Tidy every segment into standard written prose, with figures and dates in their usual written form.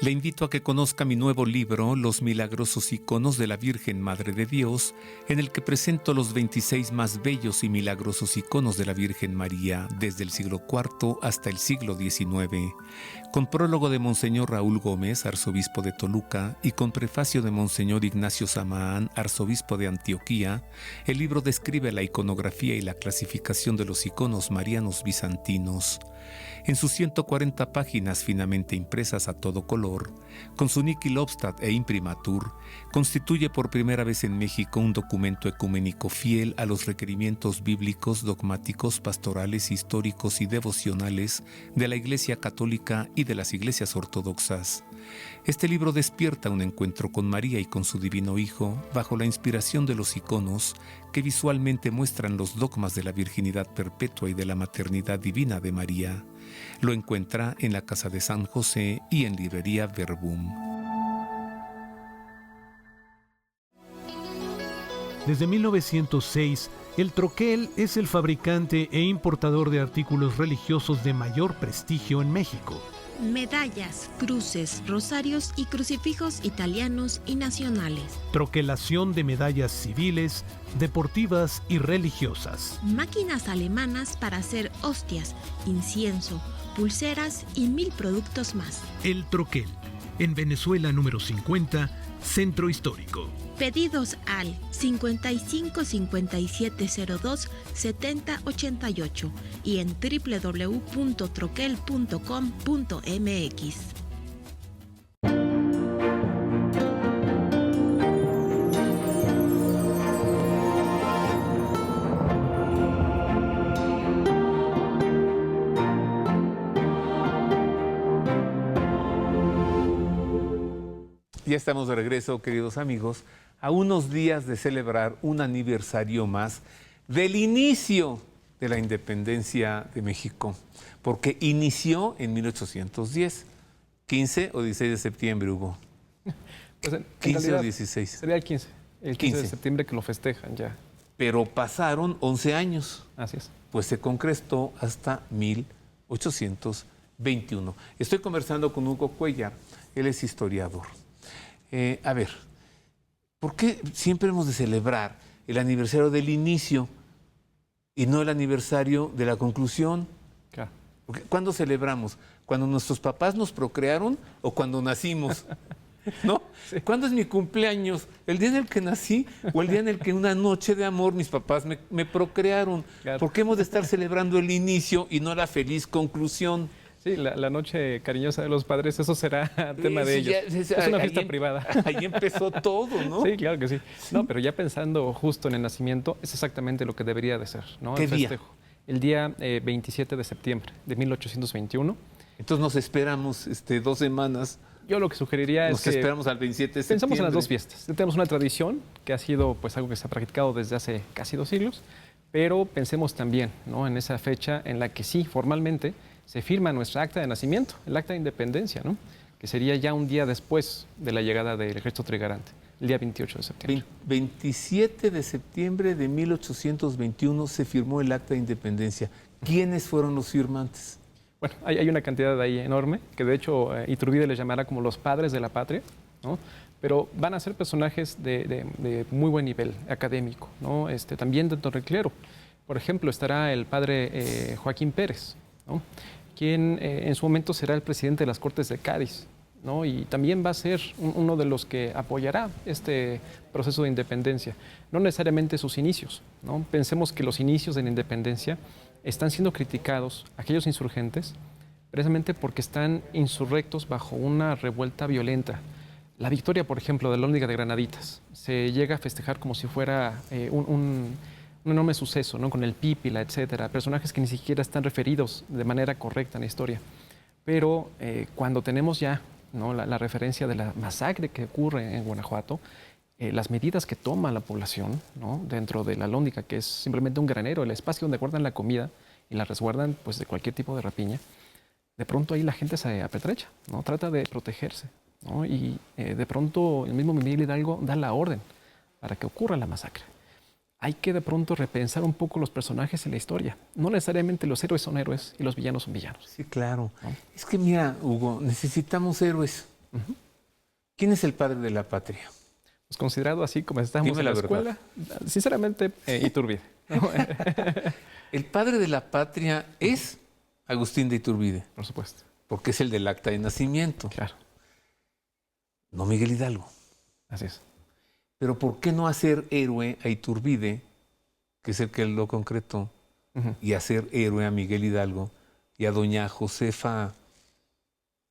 Le invito a que conozca mi nuevo libro, Los milagrosos iconos de la Virgen Madre de Dios, en el que presento los 26 más bellos y milagrosos iconos de la Virgen María desde el siglo IV hasta el siglo XIX, con prólogo de Monseñor Raúl Gómez, arzobispo de Toluca, y con prefacio de Monseñor Ignacio Samaán, arzobispo de Antioquía. El libro describe la iconografía y la clasificación de los iconos marianos bizantinos. En sus 140 páginas finamente impresas a todo color, con su Niki Lobstad e imprimatur, constituye por primera vez en México un documento ecuménico fiel a los requerimientos bíblicos, dogmáticos, pastorales, históricos y devocionales de la Iglesia Católica y de las iglesias ortodoxas. Este libro despierta un encuentro con María y con su Divino Hijo bajo la inspiración de los iconos que visualmente muestran los dogmas de la virginidad perpetua y de la maternidad divina de María. Lo encuentra en la Casa de San José y en Librería Verbum. Desde 1906, el Troquel es el fabricante e importador de artículos religiosos de mayor prestigio en México. Medallas, cruces, rosarios y crucifijos italianos y nacionales. Troquelación de medallas civiles, deportivas y religiosas. Máquinas alemanas para hacer hostias, incienso, pulseras y 1000 productos más. El Troquel, en Venezuela número 50, Centro Histórico. Pedidos al 55 5702 7088 y en www.troquel.com.mx. Ya estamos de regreso, queridos amigos, a unos días de celebrar un aniversario más del inicio de la independencia de México, porque inició en 1810, 15 o 16 de septiembre, Hugo. Pues en 15 o 16. Sería el 15 de septiembre que lo festejan ya. Pero pasaron 11 años. Así es. Pues se concretó hasta 1821. Estoy conversando con Hugo Cuellar, él es historiador. A ver, ¿por qué siempre hemos de celebrar el aniversario del inicio y no el aniversario de la conclusión? Claro. ¿Cuándo celebramos? ¿Cuando nuestros papás nos procrearon o cuando nacimos? ¿No? Sí. ¿Cuándo es mi cumpleaños? ¿El día en el que nací o el día en el que una noche de amor mis papás me procrearon? Claro. ¿Por qué hemos de estar celebrando el inicio y no la feliz conclusión? Sí, la noche cariñosa de los padres, eso será tema de ellos. Es una fiesta privada. Ahí empezó todo, ¿no? Sí, claro que sí. No, pero ya pensando justo en el nacimiento, es exactamente lo que debería de ser, ¿no? ¿Qué el festejo. día? El día 27 de septiembre de 1821. Entonces nos esperamos 2 semanas. Yo lo que sugeriría es que... Nos esperamos al 27 de septiembre. Pensamos en las dos fiestas. Tenemos una tradición que ha sido pues algo que se ha practicado desde hace casi 2 siglos, pero pensemos también, ¿no?, en esa fecha en la que sí, formalmente, se firma nuestra acta de nacimiento, el acta de independencia, ¿no?, que sería ya un día después de la llegada del ejército trigarante, el día 28 de septiembre. 27 de septiembre de 1821 se firmó el acta de independencia. ¿Quiénes fueron los firmantes? Bueno, hay una cantidad ahí enorme, que de hecho Iturbide les llamará como los padres de la patria, ¿no?, pero van a ser personajes de muy buen nivel académico, ¿no?, también dentro del clero. Por ejemplo, estará el padre Joaquín Pérez, ¿no?, quien en su momento será el presidente de las Cortes de Cádiz, ¿no?, y también va a ser uno de los que apoyará este proceso de independencia, no necesariamente sus inicios, ¿no? Pensemos que los inicios de la independencia están siendo criticados, aquellos insurgentes, precisamente porque están insurrectos bajo una revuelta violenta. La victoria, por ejemplo, de la Alhóndiga de Granaditas se llega a festejar como si fuera un enorme suceso, ¿no?, con el Pípila, etcétera, personajes que ni siquiera están referidos de manera correcta en la historia. Pero cuando tenemos ya, ¿no?, la referencia de la masacre que ocurre en Guanajuato, las medidas que toma la población, ¿no?, dentro de la Alhóndiga, que es simplemente un granero, el espacio donde guardan la comida y la resguardan pues, de cualquier tipo de rapiña, de pronto ahí la gente se apetrecha, ¿no?, trata de protegerse, ¿no?, y de pronto el mismo Miguel Hidalgo da la orden para que ocurra la masacre. Hay que de pronto repensar un poco los personajes en la historia. No necesariamente los héroes son héroes y los villanos son villanos. Sí, claro. ¿No? Es que mira, Hugo, necesitamos héroes. ¿Quién es el padre de la patria? Pues considerado así como estamos Dime en la la escuela, sinceramente, Iturbide. El padre de la patria es Agustín de Iturbide, Por supuesto. porque es el del acta de nacimiento, Claro, no Miguel Hidalgo. así es. Pero ¿por qué no hacer héroe a Iturbide, que es el que lo concretó, y hacer héroe a Miguel Hidalgo y a doña Josefa,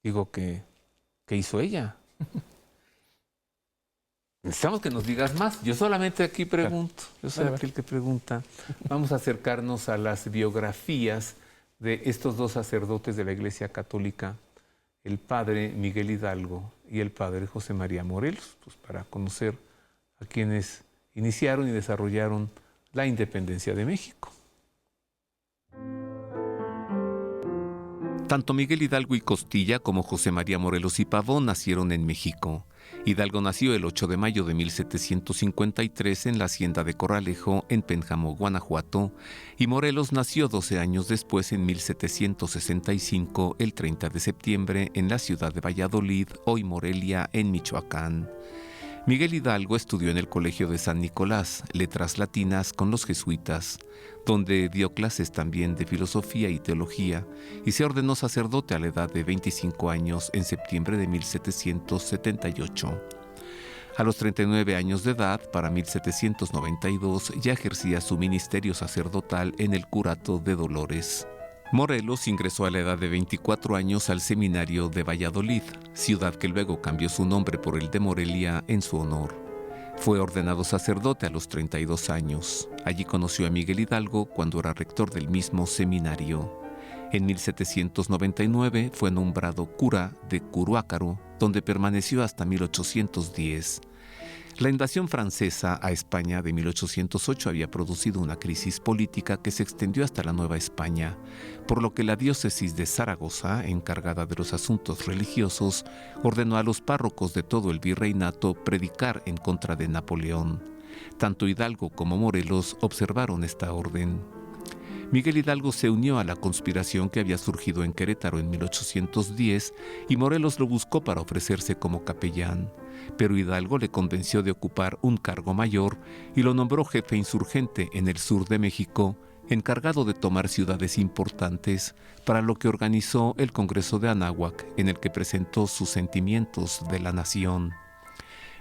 digo, que hizo ella? Necesitamos que nos digas más. Yo solamente aquí pregunto. Yo soy aquel que pregunta. Vamos a acercarnos a las biografías de estos dos sacerdotes de la Iglesia Católica, el padre Miguel Hidalgo y el padre José María Morelos, pues para conocer a quienes iniciaron y desarrollaron la independencia de México. Tanto Miguel Hidalgo y Costilla como José María Morelos y Pavón nacieron en México. Hidalgo nació el 8 de mayo de 1753 en la hacienda de Corralejo, en Pénjamo, Guanajuato, y Morelos nació 12 años después, en 1765, el 30 de septiembre, en la ciudad de Valladolid, hoy Morelia, en Michoacán. Miguel Hidalgo estudió en el Colegio de San Nicolás, letras latinas con los jesuitas, donde dio clases también de filosofía y teología, y se ordenó sacerdote a la edad de 25 años en septiembre de 1778. A los 39 años de edad, para 1792, ya ejercía su ministerio sacerdotal en el curato de Dolores. Morelos ingresó a la edad de 24 años al seminario de Valladolid, ciudad que luego cambió su nombre por el de Morelia en su honor. Fue ordenado sacerdote a los 32 años. Allí conoció a Miguel Hidalgo cuando era rector del mismo seminario. En 1799 fue nombrado cura de Curuácaro, donde permaneció hasta 1810. La invasión francesa a España de 1808 había producido una crisis política que se extendió hasta la Nueva España, por lo que la diócesis de Zaragoza, encargada de los asuntos religiosos, ordenó a los párrocos de todo el virreinato predicar en contra de Napoleón. Tanto Hidalgo como Morelos observaron esta orden. Miguel Hidalgo se unió a la conspiración que había surgido en Querétaro en 1810 y Morelos lo buscó para ofrecerse como capellán, pero Hidalgo le convenció de ocupar un cargo mayor y lo nombró jefe insurgente en el sur de México, encargado de tomar ciudades importantes, para lo que organizó el Congreso de Anáhuac, en el que presentó sus sentimientos de la nación.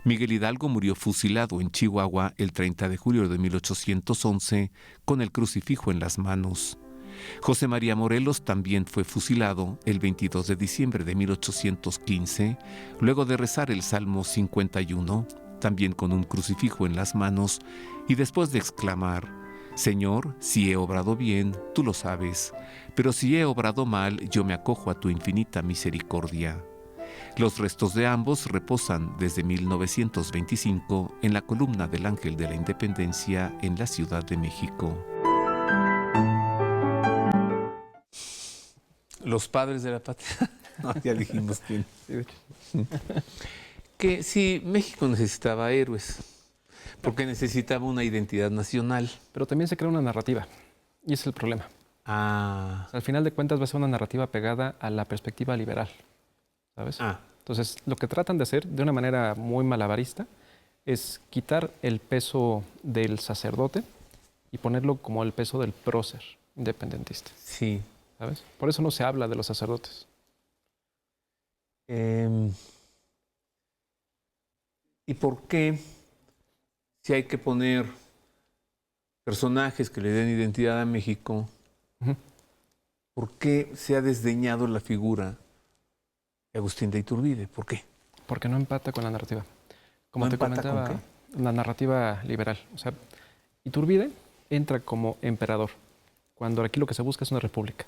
Miguel Hidalgo murió fusilado en Chihuahua el 30 de julio de 1811 con el crucifijo en las manos. José María Morelos también fue fusilado el 22 de diciembre de 1815, luego de rezar el Salmo 51, también con un crucifijo en las manos, y después de exclamar: «Señor, si he obrado bien, tú lo sabes, pero si he obrado mal, yo me acojo a tu infinita misericordia». Los restos de ambos reposan desde 1925 en la columna del Ángel de la Independencia en la Ciudad de México. Los padres de la patria. No, ya dijimos quién. Que sí, México necesitaba héroes, porque necesitaba una identidad nacional. Pero también se crea una narrativa, y ese es el problema. Al final de cuentas va a ser una narrativa pegada a la perspectiva liberal, ¿sabes? Entonces, lo que tratan de hacer de una manera muy malabarista es quitar el peso del sacerdote y ponerlo como el peso del prócer independentista. Sí. ¿Sabes? Por eso no se habla de los sacerdotes. ¿Y por qué, si hay que poner personajes que le den identidad a México, por qué se ha desdeñado la figura de Agustín de Iturbide? ¿Por qué? Porque no empata con la narrativa. Como ¿No te empata comentaba, con qué? la narrativa liberal. O sea, Iturbide entra como emperador, cuando aquí lo que se busca es una república.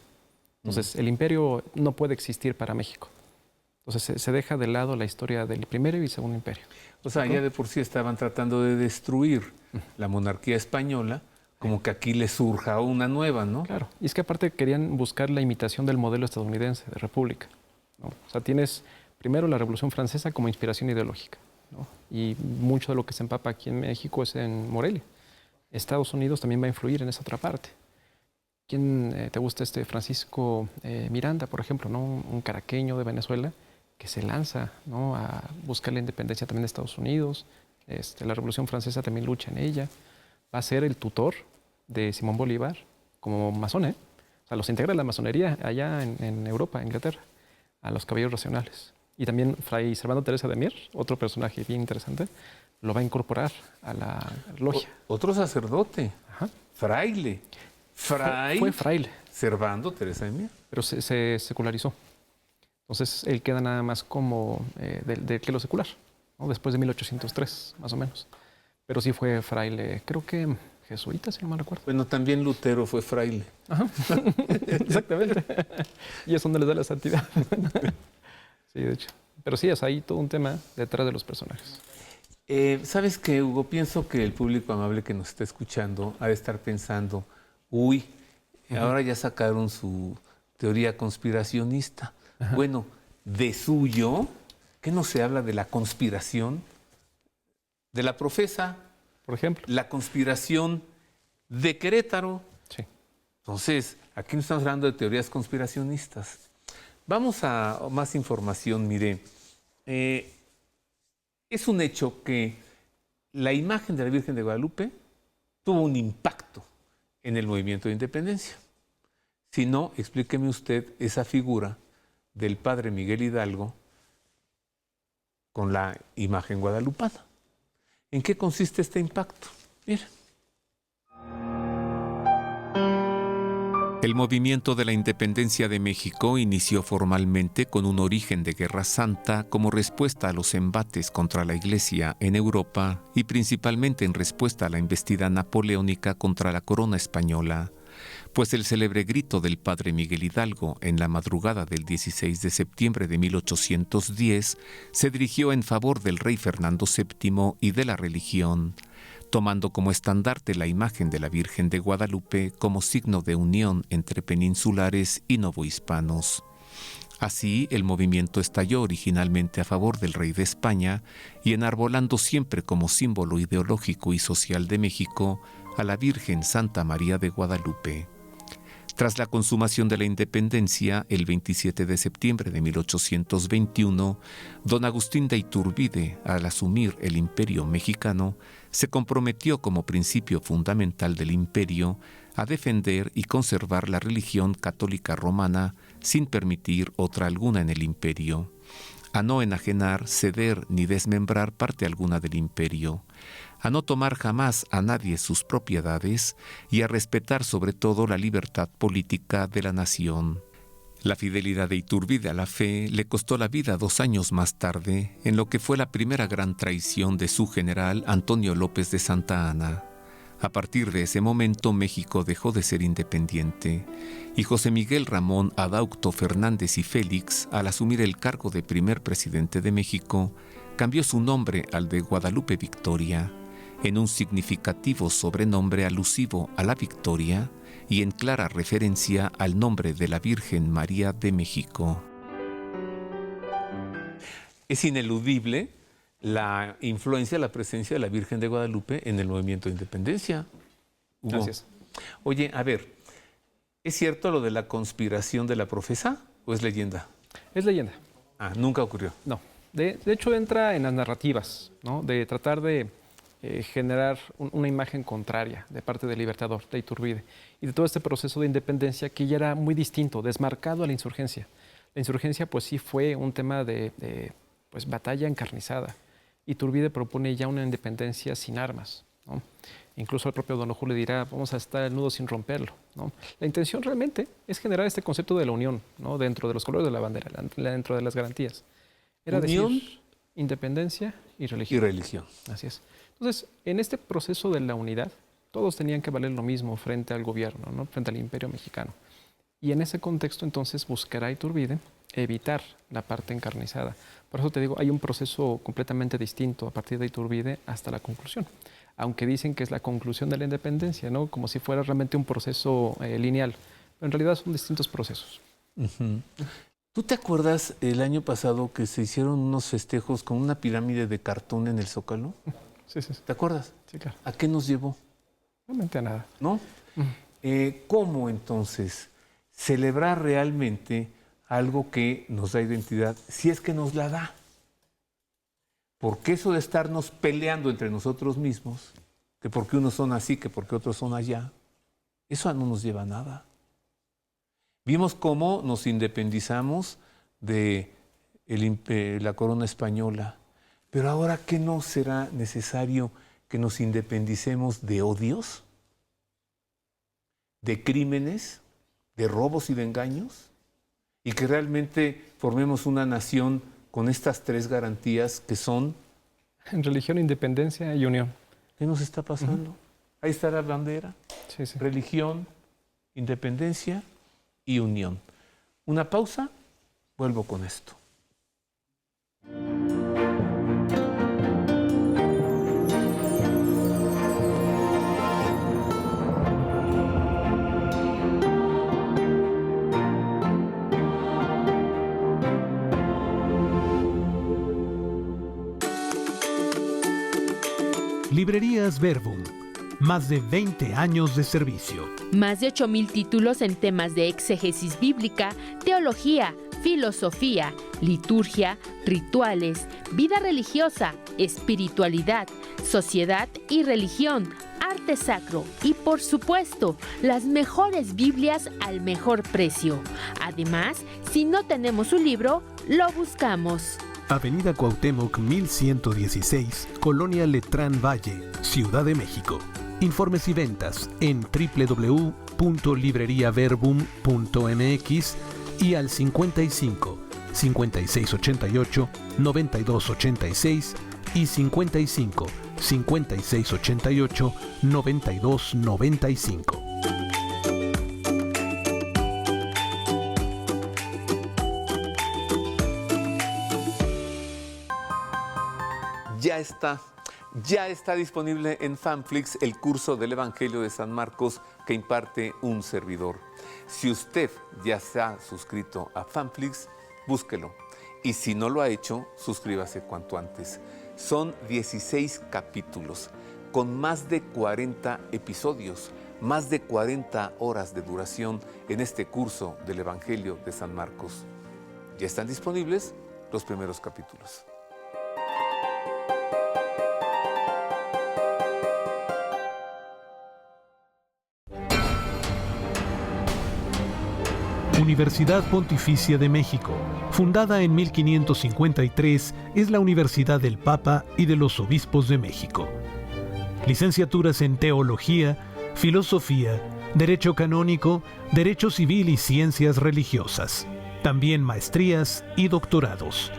Entonces, el imperio no puede existir para México. Entonces, se deja de lado la historia del primero y segundo imperio. O sea, ya de por sí estaban tratando de destruir la monarquía española, como que aquí le surja una nueva, ¿no? Claro. Y es que aparte querían buscar la imitación del modelo estadounidense de república, ¿no? O sea, tienes primero la Revolución Francesa como inspiración ideológica, ¿no? Y mucho de lo que se empapa aquí en México es en Morelia. Estados Unidos también va a influir en esa otra parte. ¿Quién te gusta? Francisco Miranda, por ejemplo, ¿no? Un caraqueño de Venezuela, que se lanza, ¿no?, a buscar la independencia también de Estados Unidos. La Revolución Francesa también lucha en ella. Va a ser el tutor de Simón Bolívar como masón, ¿eh? O sea, los integra la masonería allá en Europa, Inglaterra, a los caballeros racionales. Y también Fray Servando Teresa de Mier, otro personaje bien interesante, lo va a incorporar a la logia. Otro sacerdote, Ajá. fraile. Fue fraile. Servando Teresa de Mier. Pero se secularizó. Entonces, él queda nada más como del clero secular, ¿no?, después de 1803, más o menos. Pero sí fue fraile, creo que jesuita, si no me recuerdo. Bueno, también Lutero fue fraile. Ajá. Exactamente. Y es donde les da la santidad. Sí, de hecho. Pero sí, es ahí todo un tema detrás de los personajes. ¿Sabes qué, Hugo? Pienso que el público amable que nos está escuchando ha de estar pensando, uy, ahora ya sacaron su teoría conspiracionista. Ajá. Bueno, de suyo, ¿qué no se habla de la conspiración de la Profesa? Por ejemplo. La conspiración de Querétaro. Sí. Entonces, aquí no estamos hablando de teorías conspiracionistas. Vamos a más información. Mire, es un hecho que la imagen de la Virgen de Guadalupe tuvo un impacto en el movimiento de independencia. Si no, explíqueme usted esa figura del padre Miguel Hidalgo con la imagen guadalupana. ¿En qué consiste este impacto? Mira. El movimiento de la independencia de México inició formalmente con un origen de Guerra Santa como respuesta a los embates contra la Iglesia en Europa y principalmente en respuesta a la embestida napoleónica contra la corona española, pues el célebre grito del padre Miguel Hidalgo en la madrugada del 16 de septiembre de 1810 se dirigió en favor del rey Fernando VII y de la religión, tomando como estandarte la imagen de la Virgen de Guadalupe como signo de unión entre peninsulares y novohispanos. Así, el movimiento estalló originalmente a favor del rey de España y enarbolando siempre como símbolo ideológico y social de México a la Virgen Santa María de Guadalupe. Tras la consumación de la independencia, el 27 de septiembre de 1821, don Agustín de Iturbide, al asumir el imperio mexicano, se comprometió como principio fundamental del imperio a defender y conservar la religión católica romana sin permitir otra alguna en el imperio, a no enajenar, ceder ni desmembrar parte alguna del imperio, a no tomar jamás a nadie sus propiedades y a respetar sobre todo la libertad política de la nación. La fidelidad de Iturbide a la fe le costó la vida 2 años más tarde en lo que fue la primera gran traición de su general Antonio López de Santa Anna. A partir de ese momento México dejó de ser independiente y José Miguel Ramón Adaucto Fernández y Félix, al asumir el cargo de primer presidente de México, cambió su nombre al de Guadalupe Victoria, en un significativo sobrenombre alusivo a la victoria y en clara referencia al nombre de la Virgen María de México. Es ineludible la influencia, la presencia de la Virgen de Guadalupe en el movimiento de independencia. Hugo. Gracias. Oye, a ver, ¿es cierto lo de la conspiración de la Profesa o es leyenda? Es leyenda. Ah, nunca ocurrió. No. De hecho, entra en las narrativas, ¿no?, de tratar de generar una imagen contraria de parte del Libertador, de Iturbide, y de todo este proceso de independencia que ya era muy distinto, desmarcado a la insurgencia. La insurgencia, pues sí, fue un tema de batalla encarnizada. Iturbide propone ya una independencia sin armas, ¿no? Incluso el propio Don Ojo le dirá, vamos a estar el nudo sin romperlo, ¿no? La intención realmente es generar este concepto de la unión, ¿no?, dentro de los colores de la bandera, dentro de las garantías. Era unión, decir, independencia y religión. Y religión. Así es. Entonces, en este proceso de la unidad, todos tenían que valer lo mismo frente al gobierno, ¿no?, frente al imperio mexicano. Y en ese contexto, entonces, buscará Iturbide evitar la parte encarnizada. Por eso te digo, hay un proceso completamente distinto a partir de Iturbide hasta la conclusión. Aunque dicen que es la conclusión de la independencia, ¿no?, como si fuera realmente un proceso lineal. Pero en realidad son distintos procesos. Uh-huh. ¿Tú te acuerdas el año pasado que se hicieron unos festejos con una pirámide de cartón en el Zócalo? Sí, sí, sí. ¿Te acuerdas? Sí, claro. ¿A qué nos llevó? Realmente a nada. ¿No? ¿Cómo entonces celebrar realmente algo que nos da identidad, si es que nos la da. Porque eso de estarnos peleando entre nosotros mismos, que porque unos son así, que porque otros son allá, eso no nos lleva a nada. Vimos cómo nos independizamos de la corona española, pero ahora, ¿qué no será necesario que nos independicemos de odios, de crímenes, de robos y de engaños? Y que realmente formemos una nación con estas tres garantías que son... En religión, independencia y unión. ¿Qué nos está pasando? Ahí está la bandera. Sí, sí. Religión, independencia y unión. Una pausa, vuelvo con esto. Librerías Verbum. Más de 20 años de servicio. Más de 8,000 títulos en temas de exégesis bíblica, teología, filosofía, liturgia, rituales, vida religiosa, espiritualidad, sociedad y religión, arte sacro y, por supuesto, las mejores Biblias al mejor precio. Además, si no tenemos un libro, lo buscamos. Avenida Cuauhtémoc 1116, Colonia Letrán Valle, Ciudad de México. Informes y ventas en www.libreriaverbum.mx y al 55 5688 9286 y 55 5688 9295. Ya está disponible en Fanflix el curso del Evangelio de San Marcos que imparte un servidor. Si usted ya se ha suscrito a Fanflix, búsquelo. Y si no lo ha hecho, suscríbase cuanto antes. Son 16 capítulos con más de 40 episodios, más de 40 horas de duración en este curso del Evangelio de San Marcos. Ya están disponibles los primeros capítulos. Universidad Pontificia de México. Fundada en 1553, es la Universidad del Papa y de los Obispos de México. Licenciaturas en Teología, Filosofía, Derecho Canónico, Derecho Civil y Ciencias Religiosas. También maestrías y doctorados.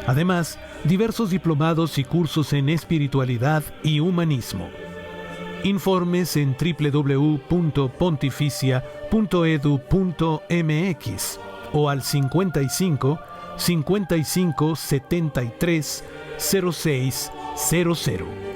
Además, diversos diplomados y cursos en espiritualidad y humanismo. Informes en www.pontificia.edu.mx o al 55 55 73 0600.